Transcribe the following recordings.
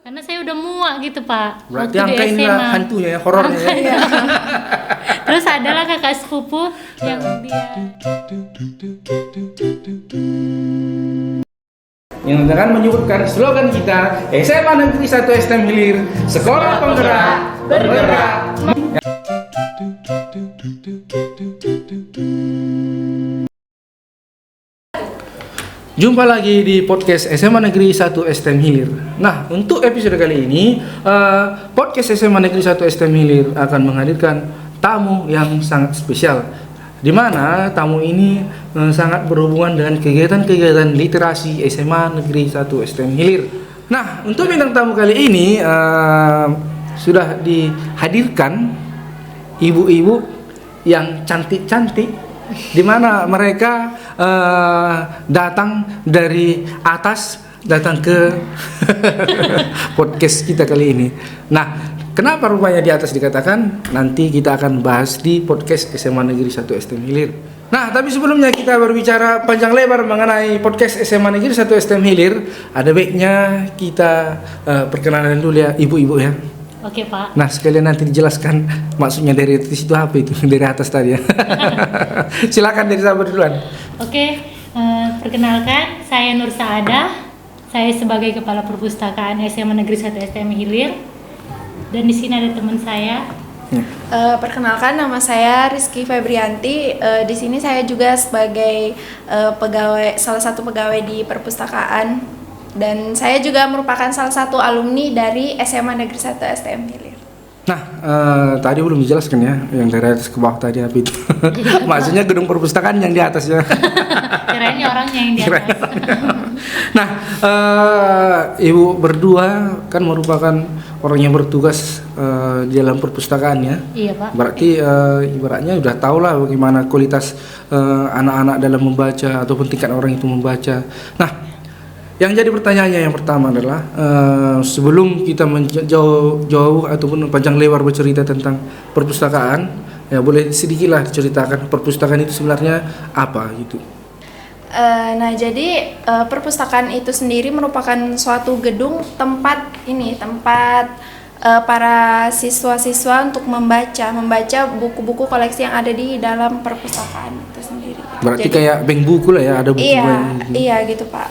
Karena saya udah muak gitu Pak. Berarti Waktu di angkain SMA. lah hantunya ya, horornya ya. Terus adalah kakak sepupu yang dia Yang akan menyebutkan slogan kita SMA Negeri 1 STM Hilir, Sekolah Penggerak Bergerak. Jumpa lagi di podcast SMA Negeri 1 STM Hilir. Nah, untuk episode kali ini podcast SMA Negeri 1 STM Hilir akan menghadirkan tamu yang sangat spesial, di mana tamu ini sangat berhubungan dengan kegiatan-kegiatan literasi SMA Negeri 1 STM Hilir. Nah, untuk bintang tamu kali ini sudah dihadirkan ibu-ibu yang cantik-cantik, di mana mereka datang dari atas, datang ke podcast kita kali ini. Nah, kenapa rupanya di atas dikatakan? Nanti kita akan bahas di podcast SMA Negeri 1 STM Hilir. Nah, tapi sebelumnya kita berbicara panjang lebar mengenai podcast SMA Negeri 1 STM Hilir, ada baiknya kita perkenalan dulu ya ibu-ibu ya. Oke Pak. Nah, sekalian nanti dijelaskan maksudnya dari itu apa itu, dari atas tadi ya. Silakan dari sahabat duluan. Oke, perkenalkan saya Nur Saada. Saya sebagai Kepala Perpustakaan SMA Negeri 1 STM Hilir. Dan di sini ada teman saya. Perkenalkan, nama saya Rizky Febrianti. Di sini saya juga sebagai pegawai, salah satu pegawai di perpustakaan. Dan saya juga merupakan salah satu alumni dari SMA Negeri 1 STM Hilir. Nah, tadi belum dijelaskan ya, yang dari atas ke bawah tadi apa itu? Maksudnya gedung perpustakaan yang di atas ya. Kirain orangnya yang di atas. Nah, ibu berdua kan merupakan orang yang bertugas di dalam perpustakaan ya. Iya Pak. Berarti ibaratnya udah tahu lah bagaimana kualitas anak-anak dalam membaca ataupun tingkat orang itu membaca. Nah, yang jadi pertanyaannya yang pertama adalah sebelum kita jauh ataupun panjang lebar bercerita tentang perpustakaan, ya boleh sedikitlah diceritakan perpustakaan itu sebenarnya apa gitu. Nah, jadi perpustakaan itu sendiri merupakan suatu gedung tempat para siswa-siswa untuk membaca buku-buku koleksi yang ada di dalam perpustakaan itu sendiri. Berarti jadi, kayak bank buku lah ya, ada buku Iya gitu Pak.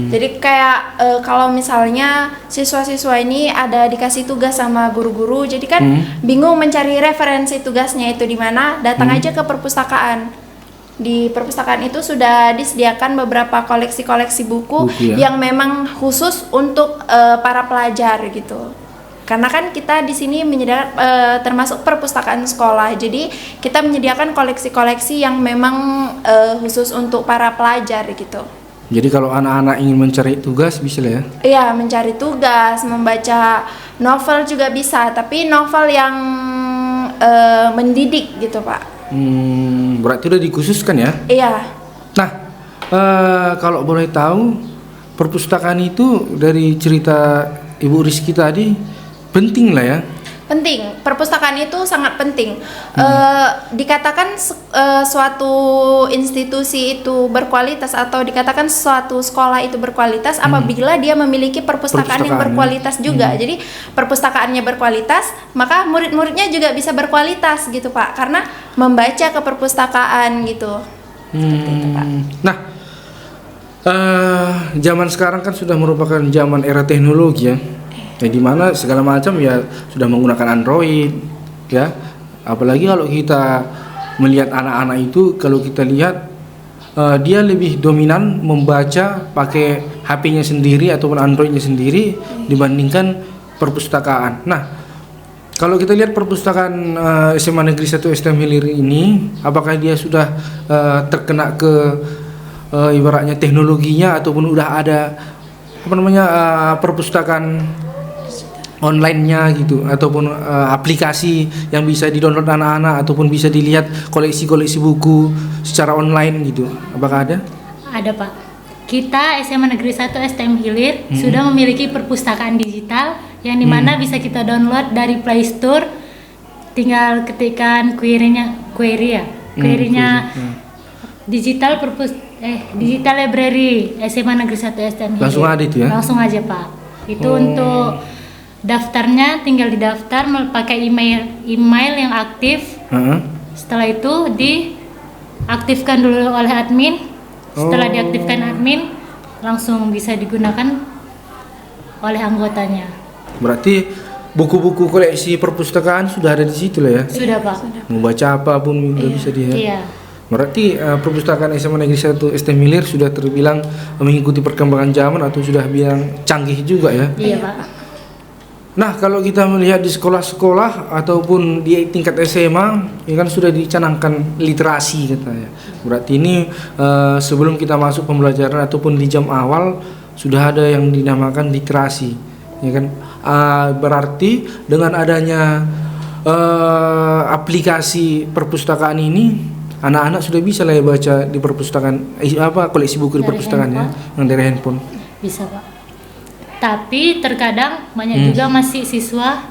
Jadi kayak kalau misalnya siswa-siswa ini ada dikasih tugas sama guru-guru, jadi kan bingung mencari referensi tugasnya itu di mana, datang aja ke perpustakaan. Di perpustakaan itu sudah disediakan beberapa koleksi-koleksi buku ya, yang memang khusus untuk para pelajar gitu. Karena kan kita di sini menyediakan termasuk perpustakaan sekolah, jadi kita menyediakan koleksi-koleksi yang memang khusus untuk para pelajar gitu. Jadi kalau anak-anak ingin mencari tugas bisa lah ya? Iya, mencari tugas, membaca novel juga bisa, tapi novel yang mendidik gitu Pak. Berarti udah dikhususkan ya? Iya. Nah, kalau boleh tahu perpustakaan itu dari cerita Ibu Rizky tadi penting lah ya. Penting, perpustakaan itu sangat penting. Dikatakan suatu institusi itu berkualitas atau dikatakan suatu sekolah itu berkualitas apabila dia memiliki perpustakaan yang berkualitas juga. Jadi perpustakaannya berkualitas, maka murid-muridnya juga bisa berkualitas gitu Pak, karena membaca ke perpustakaan gitu. Seperti itu Pak. Nah, zaman sekarang kan sudah merupakan zaman era teknologi ya. Di mana segala macam ya sudah menggunakan Android ya. Apalagi kalau kita melihat anak-anak itu, kalau kita lihat dia lebih dominan membaca pakai HP-nya sendiri ataupun Android-nya sendiri dibandingkan perpustakaan. Nah, kalau kita lihat perpustakaan SMA Negeri 1 STM Hilir ini, apakah dia sudah terkena ke ibaratnya teknologinya ataupun udah ada perpustakaan online-nya gitu, ataupun aplikasi yang bisa di-download anak-anak ataupun bisa dilihat koleksi-koleksi buku secara online gitu. Apakah ada? Ada Pak. Kita SMA Negeri 1 STM Hilir sudah memiliki perpustakaan digital yang dimana bisa kita download dari Play Store. Tinggal ketikkan query-nya digital library SMA Negeri 1 STM Hilir. Langsung ada itu ya? Langsung aja Pak. Itu untuk daftarnya tinggal didaftar pakai email yang aktif. Setelah itu diaktifkan dulu oleh admin. Setelah diaktifkan admin, langsung bisa digunakan oleh anggotanya. Berarti buku-buku koleksi perpustakaan sudah ada di situ lah ya? Sudah, Pak. Mau baca apapun bisa dia. Iya. Berarti perpustakaan SMA Negeri 1 STM Hilir sudah terbilang mengikuti perkembangan zaman atau sudah bilang canggih juga ya? Iya, Pak. Nah, kalau kita melihat di sekolah-sekolah ataupun di tingkat SMA, ya kan sudah dicanangkan literasi katanya. Berarti ini sebelum kita masuk pembelajaran ataupun di jam awal sudah ada yang dinamakan literasi, ya kan? Berarti dengan adanya aplikasi perpustakaan ini, anak-anak sudah bisa lah ya baca di perpustakaan koleksi buku di perpustakaan ya, yang dari handphone. Bisa, Pak. Tapi terkadang banyak juga masih siswa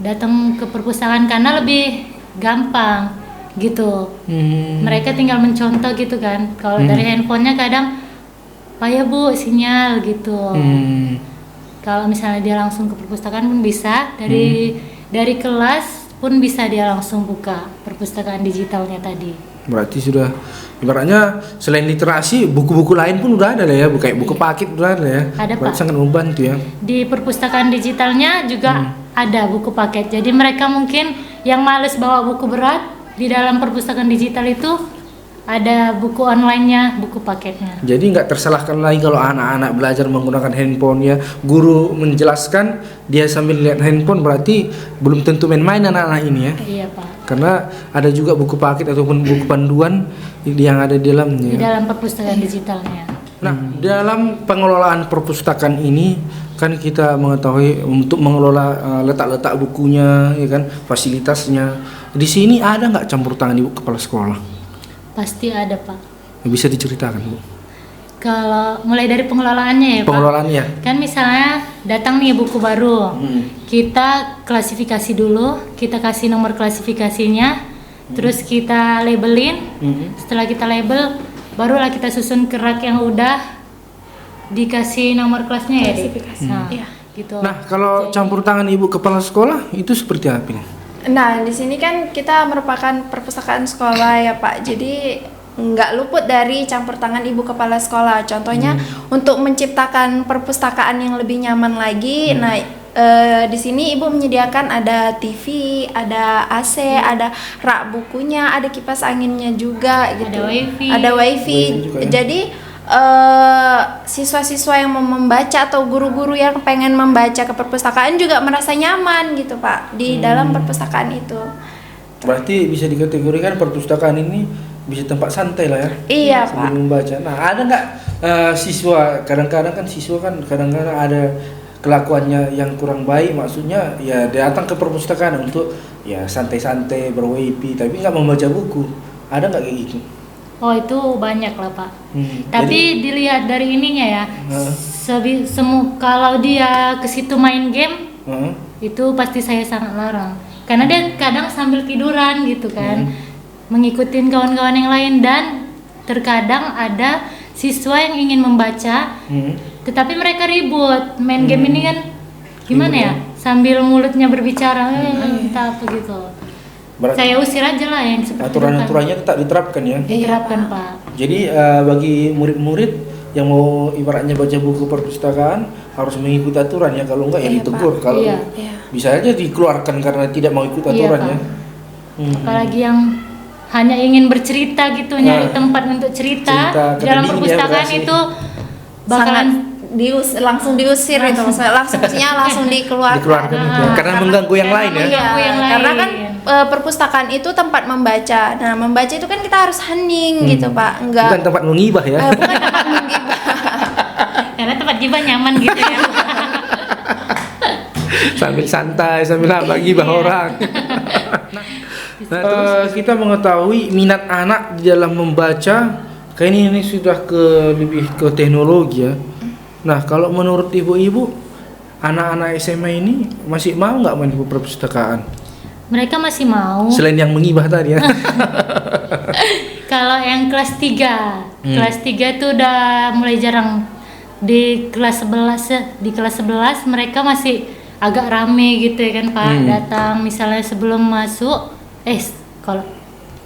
datang ke perpustakaan karena lebih gampang gitu. Mereka tinggal mencontoh gitu kan. Kalau dari handphonenya kadang payah Bu sinyal gitu. Kalau misalnya dia langsung ke perpustakaan pun bisa, dari kelas pun bisa dia langsung buka perpustakaan digitalnya tadi. Berarti sudah ibaratnya selain literasi buku-buku lain pun udah ada lah ya, kayak buku paket udah ada ya. Ada, berarti Pak. sangat membantu ya. Di perpustakaan digitalnya juga ada buku paket. Jadi mereka mungkin yang males bawa buku berat, di dalam perpustakaan digital itu ada buku online-nya, buku paketnya. Jadi nggak tersalahkan lagi kalau anak-anak belajar menggunakan handphone ya. Guru menjelaskan dia sambil lihat handphone, berarti belum tentu main-main anak-anak ini ya. Iya, Pak. Karena ada juga buku paket ataupun buku panduan yang ada di dalamnya. Di dalam perpustakaan digitalnya. Nah, dalam pengelolaan perpustakaan ini kan kita mengetahui untuk mengelola letak-letak bukunya, ya kan, fasilitasnya. Di sini ada nggak campur tangan ibu kepala sekolah? Pasti ada, Pak. Bisa diceritakan, Bu? Kalau mulai dari pengelolaannya ya, Pak. Pengelolaannya. Kan misalnya datang nih buku baru. Kita klasifikasi dulu, kita kasih nomor klasifikasinya, terus kita labelin. Setelah kita label, barulah kita susun ke rak yang udah dikasih nomor kelasnya ya, Dik? Nah, gitu. Nah, kalau campur tangan ibu kepala sekolah itu seperti apa nih? Nah, di sini kan kita merupakan perpustakaan sekolah ya Pak. Jadi nggak luput dari campur tangan ibu kepala sekolah. Contohnya untuk menciptakan perpustakaan yang lebih nyaman lagi. Nah, di sini ibu menyediakan ada TV, ada AC, ada rak bukunya, ada kipas anginnya juga gitu. Ada wifi. Ada wifi. Juga, ya. Jadi siswa-siswa yang mau membaca atau guru-guru yang pengen membaca ke perpustakaan juga merasa nyaman gitu Pak di dalam perpustakaan itu. Berarti bisa dikategorikan perpustakaan ini bisa tempat santai lah ya. Iya, sambil Pak. membaca. Nah, ada nggak siswa kadang-kadang ada kelakuannya yang kurang baik, maksudnya ya datang ke perpustakaan untuk ya santai-santai berwifi tapi nggak membaca buku. Ada nggak kayak gitu? Oh, itu banyak lah, Pak. Tapi dilihat dari ininya ya. Kalau dia ke situ main game, itu pasti saya sangat larang. Karena dia kadang sambil tiduran gitu kan. Mengikutin kawan-kawan yang lain, dan terkadang ada siswa yang ingin membaca, tetapi mereka ribut. Main game ini kan gimana ya? Sambil mulutnya berbicara, entah apa gitu. Saya usir aja lah yang seperti aturan-aturannya tetap diterapkan ya. Diterapkan, Pak. Jadi bagi murid-murid yang mau ibaratnya baca buku perpustakaan harus mengikuti aturan ya, kalau enggak ya ditegur. Kalau bisa aja dikeluarkan karena tidak mau ikut aturan ya. Apalagi yang hanya ingin bercerita gitu, nyari tempat untuk cerita di dalam perpustakaan itu bakalan langsung diusir itu, langsung dikeluarkan. Karena mengganggu yang lain ya. Karena kan perpustakaan itu tempat membaca. Nah, membaca itu kan kita harus hening gitu, Pak. Bukan tempat mengibah ya. Bukan tempat menggibah. Karena tempat gibah nyaman gitu ya. Sambil santai, sambil gibah orang. Nah, terus kita mengetahui minat anak di dalam membaca, kayaknya ini sudah lebih ke teknologi ya. Nah, kalau menurut ibu-ibu, anak-anak SMA ini masih mau nggak main di perpustakaan? Mereka masih mau. Selain yang mengibah tadi ya. Kalau yang kelas 3 itu udah mulai jarang di kelas 11 mereka masih agak rame gitu ya kan Pak, datang misalnya sebelum masuk kalau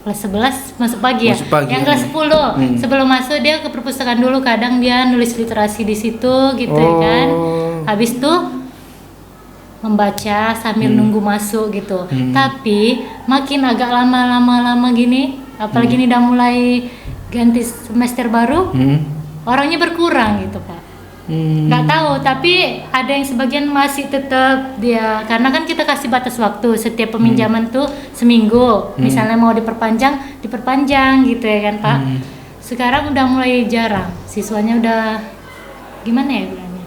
kelas 11 masuk pagi ya. Masuk pagi, yang kelas 10 sebelum masuk dia ke perpustakaan dulu, kadang dia nulis literasi di situ gitu ya kan. Habis itu membaca sambil nunggu masuk gitu. Tapi makin agak lama gini, apalagi ini udah mulai ganti semester baru, orangnya berkurang gitu Pak. Nggak tahu, tapi ada yang sebagian masih tetap dia, karena kan kita kasih batas waktu setiap peminjaman tuh seminggu, misalnya mau diperpanjang gitu ya kan Pak. Sekarang udah mulai jarang, siswanya udah gimana ya bilangnya?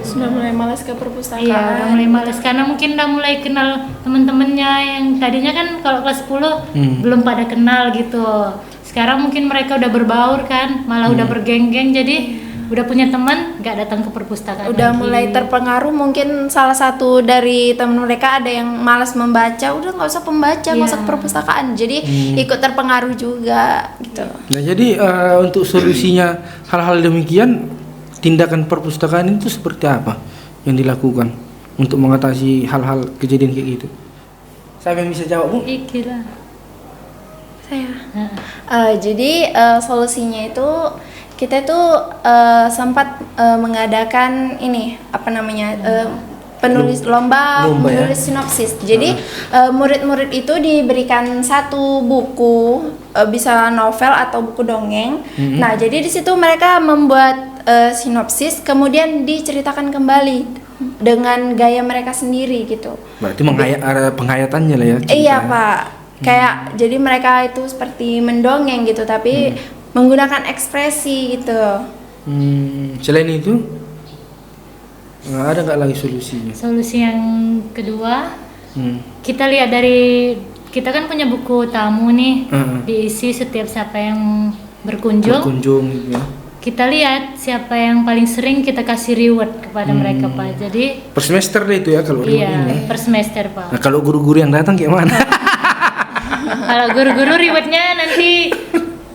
Sudah mulai malas ke perpustakaan. Iya, udah mulai malas karena mungkin udah mulai kenal teman-temannya yang tadinya kan kalau kelas 10 belum pada kenal gitu. Sekarang mungkin mereka udah berbaur kan, malah udah bergeng-geng, jadi udah punya teman nggak datang ke perpustakaan Udah lagi. mulai terpengaruh, mungkin salah satu dari teman mereka ada yang malas membaca, udah nggak usah pembaca, nggak usah ke perpustakaan, jadi ikut terpengaruh juga gitu. Nah, jadi untuk solusinya hal-hal demikian, tindakan perpustakaan itu seperti apa yang dilakukan untuk mengatasi hal-hal kejadian kayak gitu? Siapa yang bisa jawab, Bu? Ikilah. Saya. Jadi solusinya itu kita tuh sempat mengadakan ini apa namanya penulis lomba menulis sinopsis. Jadi murid-murid itu diberikan satu buku, bisa novel atau buku dongeng. Nah, jadi di situ mereka membuat sinopsis, kemudian diceritakan kembali dengan gaya mereka sendiri gitu. Berarti ada penghayatannya lah ya. Iya Pak, kayak jadi mereka itu seperti mendongeng gitu, tapi menggunakan ekspresi gitu. Selain itu, ada nggak lagi solusinya? Solusi yang kedua, kita lihat dari, kita kan punya buku tamu nih, diisi setiap siapa yang berkunjung gitu ya. Kita lihat siapa yang paling sering kita kasih reward kepada mereka Pak. Jadi Per semester deh itu ya kalau reward ini. per semester Pak. Nah, kalau guru-guru yang datang kayak mana? Kalau guru-guru rewardnya nanti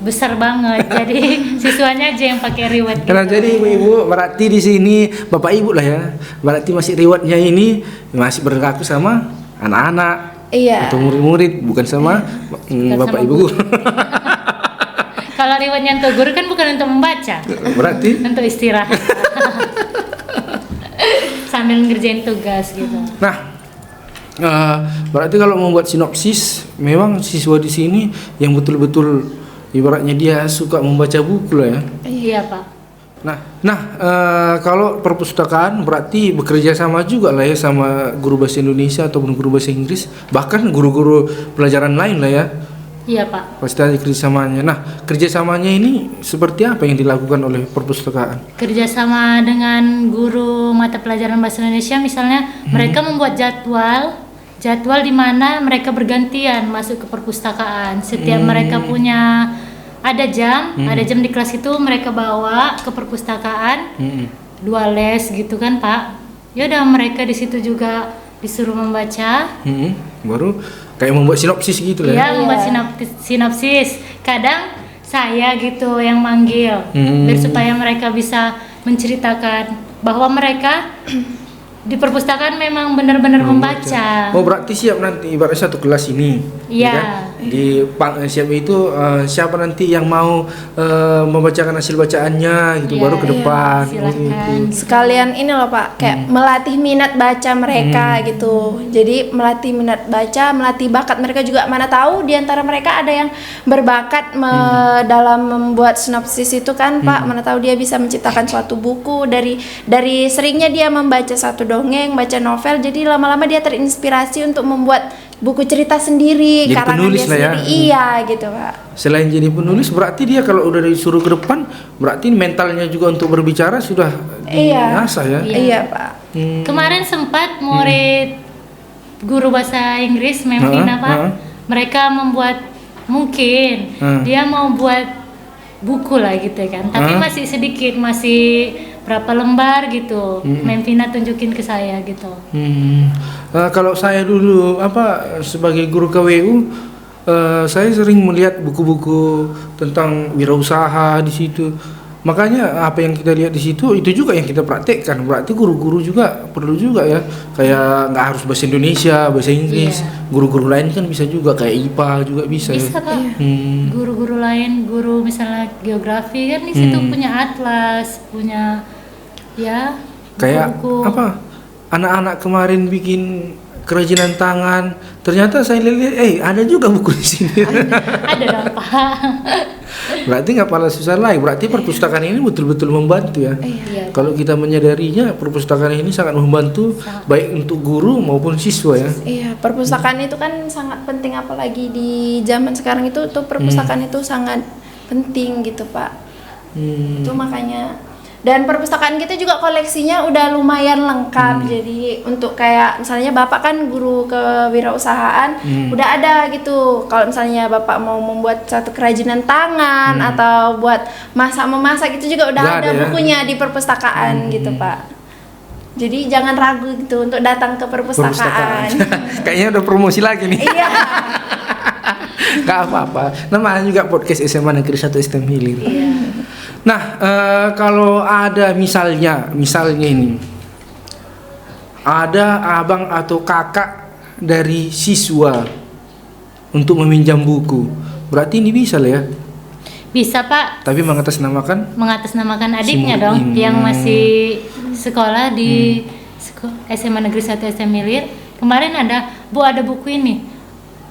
besar banget, jadi siswanya aja yang pakai reward. Nah, jadi ibu-ibu berarti di sini bapak ibu lah ya, berarti masih rewardnya ini masih berlaku sama anak-anak atau murid-murid, bukan sama bapak sama ibu guru. Kalau rewardnya untuk guru kan bukan untuk membaca, Berarti untuk istirahat sambil ngerjain tugas gitu. nah, berarti kalau membuat sinopsis memang siswa di sini yang betul-betul ibaratnya dia suka membaca buku lah ya. Iya Pak. Nah, kalau perpustakaan berarti bekerja sama juga lah ya sama guru bahasa Indonesia ataupun guru bahasa Inggris, bahkan guru-guru pelajaran lain lah ya. Iya Pak. Pasti ada kerjasamanya. Nah, kerjasamanya ini seperti apa yang dilakukan oleh perpustakaan? Kerjasama dengan guru mata pelajaran bahasa Indonesia, misalnya mereka membuat jadwal di mana mereka bergantian masuk ke perpustakaan. Setiap mereka punya ada jam di kelas itu mereka bawa ke perpustakaan, 2 les gitu kan Pak. Ya udah mereka di situ juga disuruh membaca. Baru kayak membuat sinopsis gitu lah. Iya, membuat sinopsis. Kadang saya gitu yang manggil, biar supaya mereka bisa menceritakan bahwa mereka di perpustakaan memang benar-benar membaca. Oh, berarti siap nanti ibaratnya satu kelas ini. Iya. Ya kan? Siap itu siapa nanti yang mau membacakan hasil bacaannya gitu, baru ke depan. Silakan. Sekalian ini loh Pak, kayak melatih minat baca mereka gitu. Jadi melatih minat baca, melatih bakat mereka juga. Mana tahu di antara mereka ada yang berbakat dalam membuat sinopsis itu kan Pak. Mana tahu dia bisa menciptakan suatu buku dari seringnya dia membaca satu dongeng, baca novel, jadi lama-lama dia terinspirasi untuk membuat buku cerita sendiri, Jadi karangan penulis dia lah ya. sendiri. Iya gitu Pak. Selain jadi penulis, berarti dia kalau udah disuruh ke depan, berarti mentalnya juga untuk berbicara sudah diasah ya. Iya Pak. Kemarin sempat murid guru bahasa Inggris Memvina Pak, mereka membuat mungkin dia mau buat buku lah gitu kan, tapi masih sedikit, masih berapa lembar gitu. Memvina tunjukin ke saya gitu. Kalau saya dulu sebagai guru KWU, saya sering melihat buku-buku tentang wirausaha di situ. Makanya apa yang kita lihat di situ itu juga yang kita praktekkan. Berarti guru-guru juga perlu juga ya. Kayak nggak harus bahasa Indonesia, bahasa Inggris. Guru-guru lain kan bisa juga kayak IPA juga bisa. Bisa ya. Pak. Guru-guru lain, guru misalnya geografi kan di situ punya atlas, punya ya Kayak buku. apa? Anak-anak kemarin bikin kerajinan tangan. Ternyata saya lihat, ada juga buku di sini. Ada dong Pak. Berarti nggak pala susah lagi. Berarti perpustakaan ini betul-betul membantu ya. Iya. Kalau kita menyadarinya, perpustakaan ini sangat membantu baik untuk guru maupun siswa ya. Iya, perpustakaan itu kan sangat penting, apalagi di zaman sekarang itu tuh perpustakaan itu sangat penting gitu Pak. Itu makanya, dan perpustakaan kita juga koleksinya udah lumayan lengkap. Jadi untuk kayak misalnya Bapak kan guru kewirausahaan, udah ada gitu. Kalau misalnya Bapak mau membuat satu kerajinan tangan atau buat memasak itu juga udah ada ya. bukunya di perpustakaan gitu Pak. Jadi jangan ragu gitu untuk datang ke perpustakaan. Kayaknya udah promosi lagi nih. Iya. Gak apa-apa. Namanya juga podcast SMA Negeri 1 STM Hilir. Iya. Nah, kalau ada misalnya ini ada abang atau kakak dari siswa untuk meminjam buku, berarti ini bisa lah ya. Bisa Pak, Tapi mengatasnamakan adiknya murid dong ini. yang masih sekolah di SMA Negeri 1 STM Hilir. Kemarin ada, Bu ada buku ini.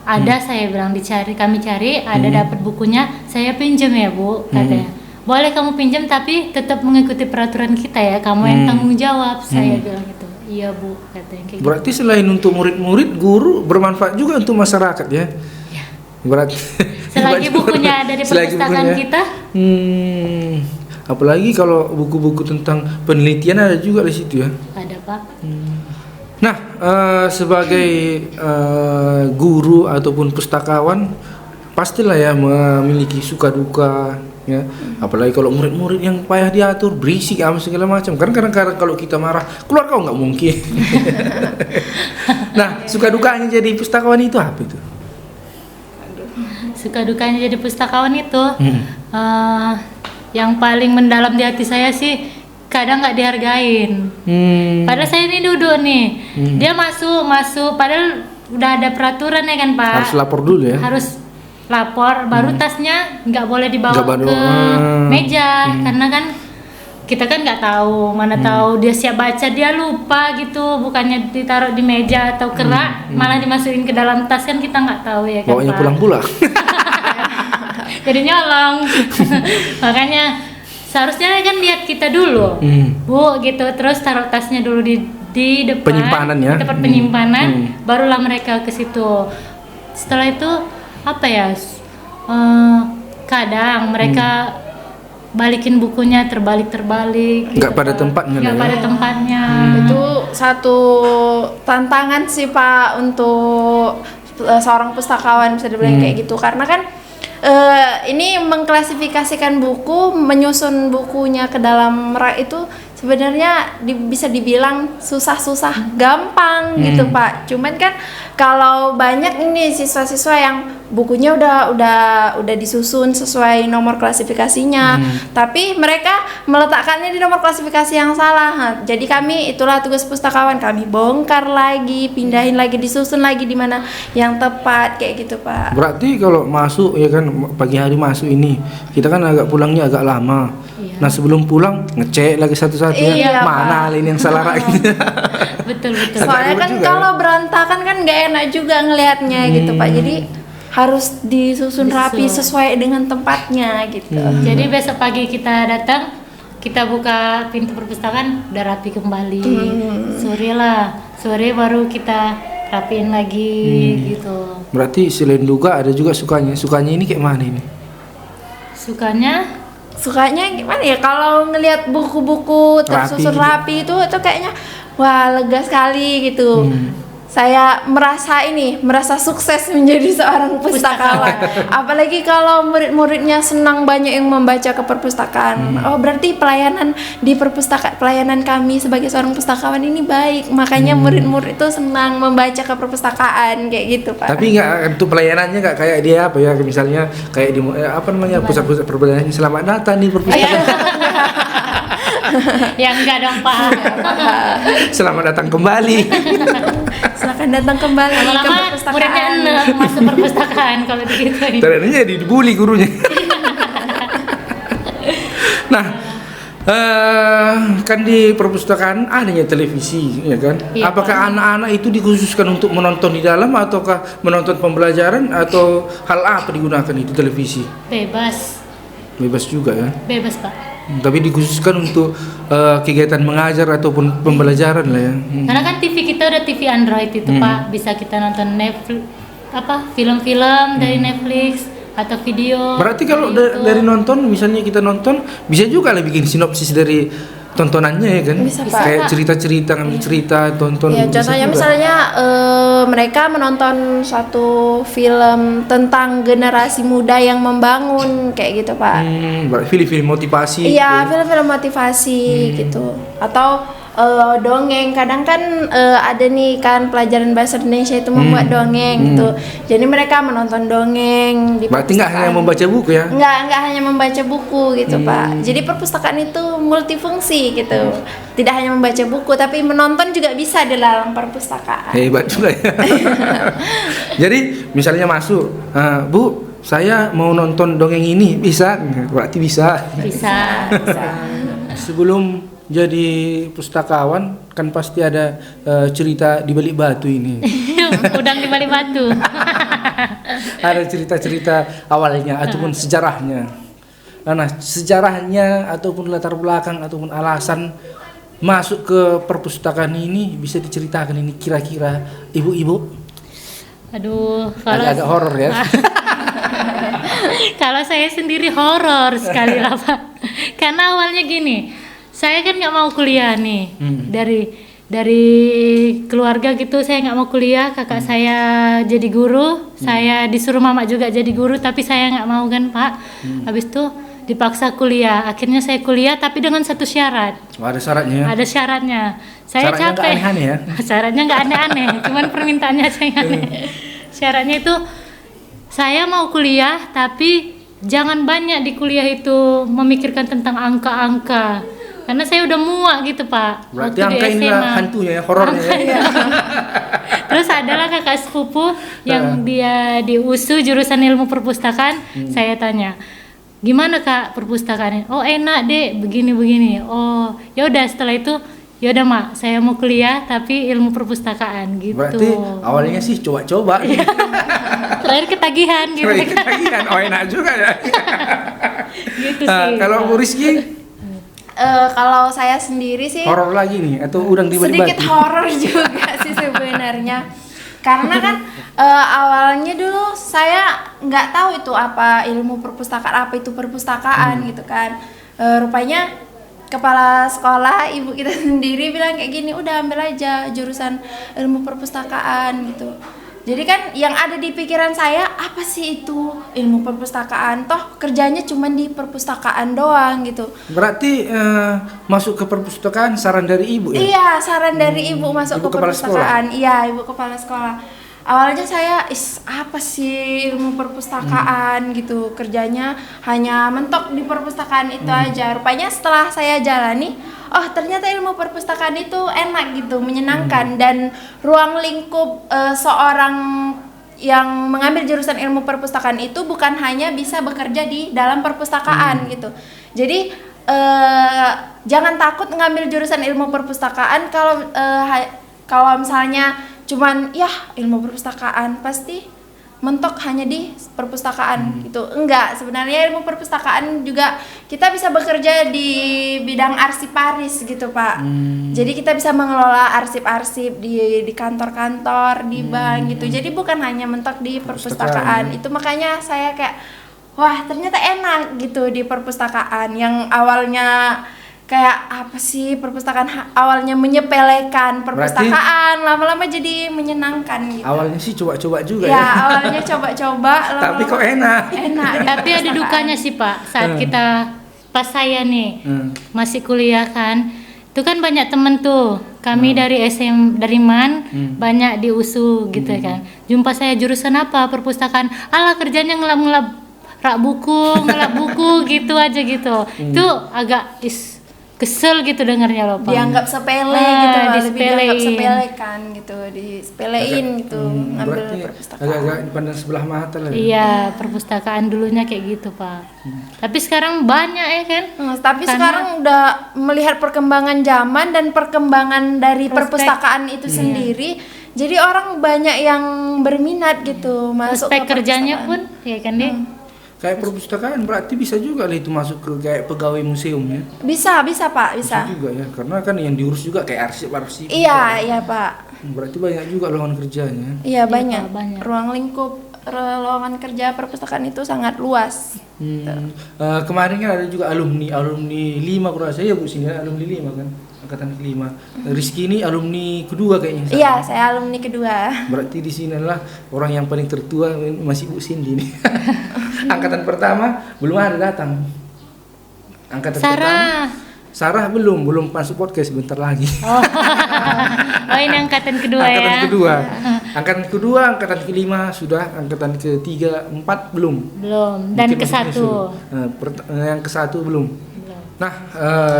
Ada, saya bilang kami cari, ada dapat bukunya, saya pinjam ya Bu, katanya. Boleh kamu pinjam tapi tetap mengikuti peraturan kita ya, kamu yang tanggung jawab. Saya bilang gitu. Iya Bu, katanya kayak Berarti selain untuk murid-murid, guru bermanfaat juga untuk masyarakat ya. Berarti selagi bukunya ada di selagi perpustakaan bukunya. kita. Apalagi kalau buku-buku tentang penelitian ada juga di situ ya. Ada Pak. Nah, sebagai guru ataupun pustakawan, pastilah ya memiliki suka duka ya. Apalagi kalau murid-murid yang payah diatur, berisik apa segala macam. Kan kadang-kadang kalau kita marah, keluar kau nggak mungkin. Nah, suka dukanya jadi pustakawan itu apa itu? Suka dukanya jadi pustakawan itu yang paling mendalam di hati saya sih, kadang nggak dihargain. Padahal saya ini duduk nih, dia masuk padahal udah ada peraturan ya kan Pak. Harus lapor dulu ya. Harus lapor, baru tasnya nggak boleh dibawa Nggak bawa, ke meja, karena kan kita kan nggak tahu, mana tahu dia siap baca, dia lupa gitu, bukannya ditaruh di meja atau kerak, malah dimasukin ke dalam tas, kan kita nggak tahu ya kan Bawanya Pak. pulang-pulang. Jadi nyolong. Makanya seharusnya kan lihat kita dulu, Bu gitu, terus taruh tasnya dulu di depan Penyimpanan ya. di tempat penyimpanan, barulah mereka ke situ. Setelah itu apa ya, kadang mereka balikin bukunya terbalik Nggak pada tempatnya nggak lah ya. pada tempatnya. Itu satu tantangan sih Pak untuk seorang pustakawan, bisa dibilang kayak gitu, karena kan ini mengklasifikasikan buku, menyusun bukunya ke dalam rak itu sebenarnya bisa dibilang susah-susah gampang gitu Pak. Cuman kan kalau banyak ini siswa-siswa yang bukunya udah disusun sesuai nomor klasifikasinya, tapi mereka meletakkannya di nomor klasifikasi yang salah. Nah, jadi kami, itulah tugas pustakawan, kami bongkar lagi, pindahin lagi, disusun lagi di mana yang tepat kayak gitu Pak. Berarti kalau masuk ya kan, pagi hari masuk ini, kita kan pulangnya agak lama. Iya. Nah sebelum pulang ngecek lagi satu-satu ya, Iya, mana Pak. ini yang salah rak gitu. Betul. Soalnya ribet kan juga kalau berantakan kan nggak enak juga ngelihatnya gitu Pak. Jadi harus disusun rapi sesuai dengan tempatnya gitu. Jadi besok pagi kita datang, kita buka pintu perpustakaan udah rapi kembali. Sore baru kita rapiin lagi gitu. Berarti selain duga ada juga sukanya. Sukanya ini kayak mana ini? Sukanya gimana ya, kalau ngelihat buku-buku tersusun rapi itu kayaknya wah lega sekali gitu. saya merasa sukses menjadi seorang pustakawan. Apalagi kalau murid-muridnya senang banyak yang membaca ke perpustakaan. Oh, berarti pelayanan kami sebagai seorang pustakawan ini baik. Makanya murid-murid itu senang membaca ke perpustakaan kayak gitu, Pak. Tapi nggak untuk pelayanannya nggak kayak dia apa ya, misalnya kayak di pusat-pusat perbelanjaan, selamat datang di perpustakaan. Ya enggak dong, Pak. Selamat datang kembali. Silakan datang kembali ke Lama-lama perpustakaan. muridnya enak masuk perpustakaan kalau begitu. Ternyata jadi dibully gurunya. Nah, kan di perpustakaan adanya televisi, ya kan? Iya, Apakah anak-anak itu dikhususkan untuk menonton di dalam, ataukah menonton pembelajaran, atau hal apa digunakan itu televisi? Bebas. Bebas juga ya. Bebas, Pak. Tapi dikhususkan untuk kegiatan mengajar ataupun pembelajaran lah ya. Karena kan TV kita udah TV Android itu, Pak. Bisa kita nonton Netflix, film-film dari Netflix atau video. Berarti kalau dari dari nonton, misalnya kita nonton, bisa juga lah bikin sinopsis dari tontonannya ya kan? Bisa, Pak. Kayak cerita-cerita, ngambil cerita, tonton. Ya, bisa contohnya juga. misalnya mereka menonton suatu film tentang generasi muda yang membangun kayak gitu, Pak. Berarti film-film motivasi. Iya, gitu. film-film motivasi gitu. Atau dongeng. Kadang kan ada nih kan pelajaran bahasa Indonesia itu membuat dongeng gitu. Jadi mereka menonton dongeng di Berarti nggak hanya perpustakaan. membaca buku ya? Nggak hanya membaca buku gitu, Pak. Jadi perpustakaan itu multifungsi gitu. Tidak hanya membaca buku, tapi menonton juga bisa di dalam perpustakaan. Hebat juga ya. Jadi misalnya masuk, Bu, saya mau nonton dongeng ini, bisa? Berarti bisa. bisa. Sebelum jadi pustakawan kan pasti ada cerita di balik batu ini. Udang di balik batu. Ada cerita-cerita awalnya ataupun sejarahnya. Nah, sejarahnya ataupun latar belakang ataupun alasan masuk ke perpustakaan ini bisa diceritakan ini kira-kira, Ibu-ibu? Aduh, kalau Agak horor ya. kalau saya sendiri horor sekali lah, Pak. Karena awalnya gini, saya kan nggak mau kuliah nih. Dari keluarga gitu saya nggak mau kuliah, kakak saya jadi guru, saya disuruh mama juga jadi guru, tapi saya nggak mau kan, Pak. Habis itu dipaksa kuliah, akhirnya saya kuliah tapi dengan satu syarat. Oh, ada syaratnya. Ada syaratnya. Saya Syaratnya nggak capek. aneh-aneh ya? Syaratnya nggak aneh-aneh, cuman permintaannya saya yang aneh. Syaratnya itu saya mau kuliah tapi jangan banyak di kuliah itu memikirkan tentang angka-angka. Karena saya udah muak gitu, Pak. Berarti waktu angka di inilah SMA. hantunya ya, horornya ya. Terus adalah kakak sepupu yang dia di USU jurusan ilmu perpustakaan. Saya tanya, gimana Kak perpustakaannya? Oh enak deh, begini-begini. Oh ya udah, setelah itu ya udah Mak, saya mau kuliah tapi ilmu perpustakaan gitu. Berarti awalnya sih coba-coba. Terakhir ketagihan gitu. Ketagihan, oh enak juga ya. Gitu sih. Kalau Bu Rizky, Kalau saya sendiri sih horor lagi nih atau udang di balik sedikit batu? horor juga sih sebenarnya. Karena kan awalnya dulu saya nggak tahu itu apa ilmu perpustakaan, apa itu perpustakaan gitu kan. Rupanya kepala sekolah ibu kita sendiri bilang kayak gini, udah ambil aja jurusan ilmu perpustakaan gitu. Jadi kan yang ada di pikiran saya, apa sih itu ilmu perpustakaan? Toh kerjanya cuma di perpustakaan doang gitu. Berarti masuk ke perpustakaan saran dari ibu ya? Iya, saran dari ibu masuk Ibu ke kepala perpustakaan. Iya, ibu kepala sekolah. Awalnya saya, apa sih ilmu perpustakaan gitu, kerjanya hanya mentok di perpustakaan itu aja. Rupanya setelah saya jalani, oh ternyata ilmu perpustakaan itu enak gitu, menyenangkan, dan ruang lingkup seorang yang mengambil jurusan ilmu perpustakaan itu bukan hanya bisa bekerja di dalam perpustakaan gitu. Jadi jangan takut ngambil jurusan ilmu perpustakaan kalau misalnya cuman ya ilmu perpustakaan pasti mentok hanya di perpustakaan gitu. Enggak, sebenarnya ilmu perpustakaan juga kita bisa bekerja di bidang arsiparis gitu, Pak. Jadi kita bisa mengelola arsip-arsip di kantor-kantor, di bank gitu. Jadi bukan hanya mentok di perpustakaan. Itu makanya saya kayak wah, ternyata enak gitu di perpustakaan. Yang awalnya kayak apa sih perpustakaan awalnya menyepelekan perpustakaan, lama-lama jadi menyenangkan gitu. Awalnya sih coba-coba juga Ya, ya. awalnya coba-coba, Tapi kok enak. enak. Tapi ada dukanya sih Pak, saat kita pas saya nih masih kuliah kan, itu kan banyak temen tuh kami dari dari MAN banyak di USU gitu kan. Jumpa saya jurusan apa, perpustakaan, alah kerjanya ngelap rak buku, ngelap buku gitu aja gitu. Itu agak kesel gitu dengarnya loh Pak. Dianggap sepele gitu, lebih dianggap disepelein. sepelekan gitu, disepelein gitu, ngambil Berarti perpustakaan. agak-agak dipandang sebelah mata lah. Iya, perpustakaan dulunya kayak gitu Pak. Tapi sekarang banyak ya kan. Tapi Karena- sekarang udah melihat perkembangan zaman dan perkembangan dari perpustakaan itu sendiri, jadi orang banyak yang berminat gitu masuk Prospek ke kerjanya perpustakaan. pun ya kan deh. Kayak perpustakaan berarti bisa juga lah itu masuk ke kayak pegawai museum ya. Bisa Pak, bisa. Juga ya, karena kan yang diurus juga kayak arsip-arsip. Iya Pak. Berarti banyak juga lowongan kerjanya. Iya banyak. Pak, banyak. Ruang lingkup lowongan kerja perpustakaan itu sangat luas. Kemarin kan ada juga alumni 5 kurang saya ya Bu sini alumni 5 kan, angkatan ke-5. Rizky ini alumni kedua kayaknya. Iya, saya alumni kedua. Berarti di sini adalah orang yang paling tertua masih Bu Cindy nih. Angkatan pertama belum ada datang. Angkatan Sarah. pertama Sarah belum masuk podcast bentar lagi. Oh ini angkatan kedua Angkatan ya. kedua. Angkatan kedua, angkatan ke-5 sudah, angkatan ke-3, 4 belum. Belum. Dan Mungkin ke masih satu. nyusul. Yang ke-1 belum. Nah,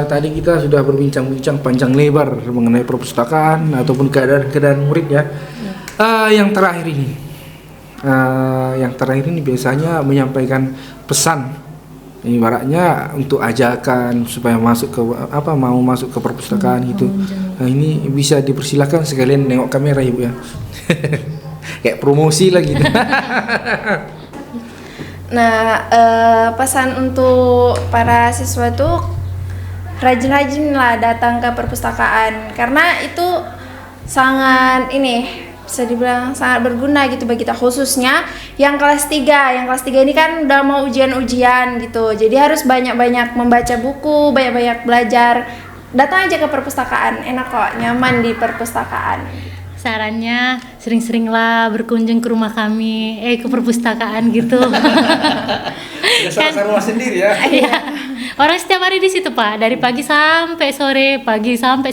tadi kita sudah berbincang-bincang panjang lebar mengenai perpustakaan ataupun keadaan murid ya. Yang terakhir ini biasanya menyampaikan pesan, ibaratnya untuk ajakan supaya masuk ke mau masuk ke perpustakaan gitu. Nah, ini bisa dipersilakan sekalian nengok kamera Ibu ya. Kayak promosi lah gitu. Nah, pesan untuk para siswa tuh rajin-rajin lah datang ke perpustakaan karena itu sangat bisa dibilang sangat berguna gitu bagi kita, khususnya yang kelas 3. Yang kelas 3 ini kan udah mau ujian-ujian gitu. Jadi harus banyak-banyak membaca buku, banyak-banyak belajar. Datang aja ke perpustakaan, enak kok, nyaman di perpustakaan. Sarannya sering-seringlah berkunjung ke rumah kami, ke perpustakaan gitu. Salah rumah sendiri ya. Iya. Orang setiap hari di situ Pak, dari pagi sampai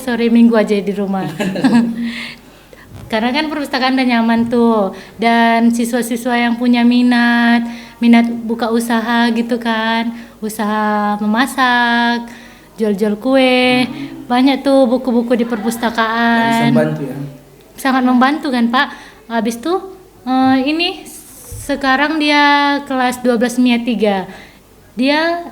sore, minggu aja di rumah. Karena kan perpustakaan udah nyaman tuh, dan siswa-siswa yang punya minat buka usaha gitu kan, usaha memasak, jual-jual kue, banyak tuh buku-buku di Bisa perpustakaan. membantu ya. Sangat membantu kan Pak. Habis tuh ini sekarang dia kelas 12 MIA 3. Dia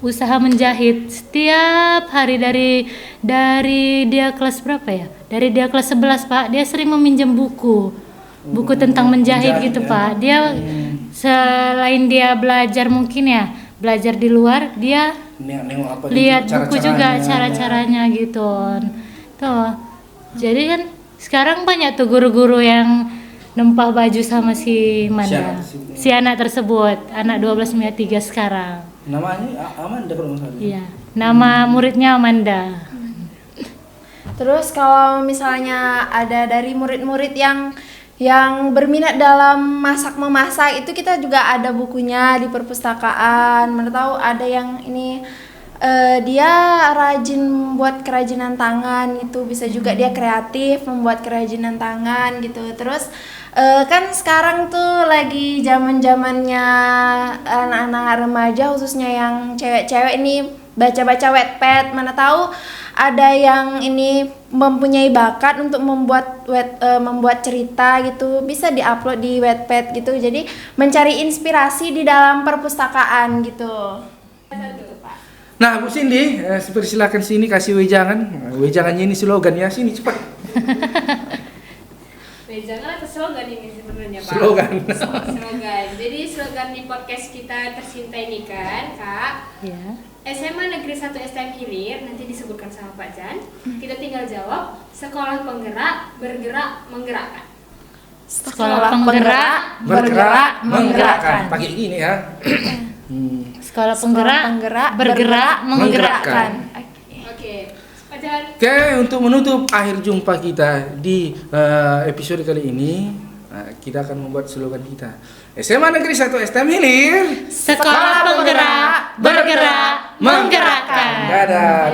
usaha menjahit setiap hari dari dia kelas berapa ya? Dari dia kelas 11 Pak, dia sering meminjam buku tentang menjahit gitu ya. Pak. Dia selain dia belajar mungkin ya, belajar di luar, dia Nengok apa lihat gitu, buku juga cara-caranya. cara-caranya gitu. Tuh. Jadi kan sekarang banyak tuh guru-guru yang nempah baju sama si Manda. Si anak tersebut, anak 12 MIA 3 sekarang. Namanya Amanda kalau nggak salah. Iya. Nama muridnya Amanda. Terus kalau misalnya ada dari murid-murid yang berminat dalam masak-memasak, itu kita juga ada bukunya di perpustakaan. Mana tahu ada yang dia rajin buat kerajinan tangan gitu, bisa juga dia kreatif membuat kerajinan tangan gitu. Terus kan sekarang tuh lagi zaman-zamannya anak-anak remaja, khususnya yang cewek-cewek ini baca-baca Wattpad. Mana tahu ada yang mempunyai bakat untuk membuat cerita gitu, bisa diupload di Wattpad gitu. Jadi mencari inspirasi di dalam perpustakaan gitu. Nah Bu Cindy, silakan sini kasih wejangan. Wejangannya ini slogan ya, sini cepat. Jangan atau slogan ini sebenarnya Pak? Slogan. Slogan. Jadi slogan di podcast kita tercinta ini kan Kak, Ya. SMA Negeri 1 STM Hilir, nanti disebutkan sama Pak Jan. Kita tinggal jawab, sekolah penggerak, bergerak, menggerakkan. Sekolah penggerak, bergerak, menggerakkan. Pakai gini ya. Sekolah penggerak, bergerak, menggerakkan. Oke. Jan. Oke, untuk menutup akhir jumpa kita di episode kali ini, kita akan membuat slogan kita. SMA Negeri 1 STM Hilir. Sekolah penggerak, bergerak, menggerakkan. Dadah.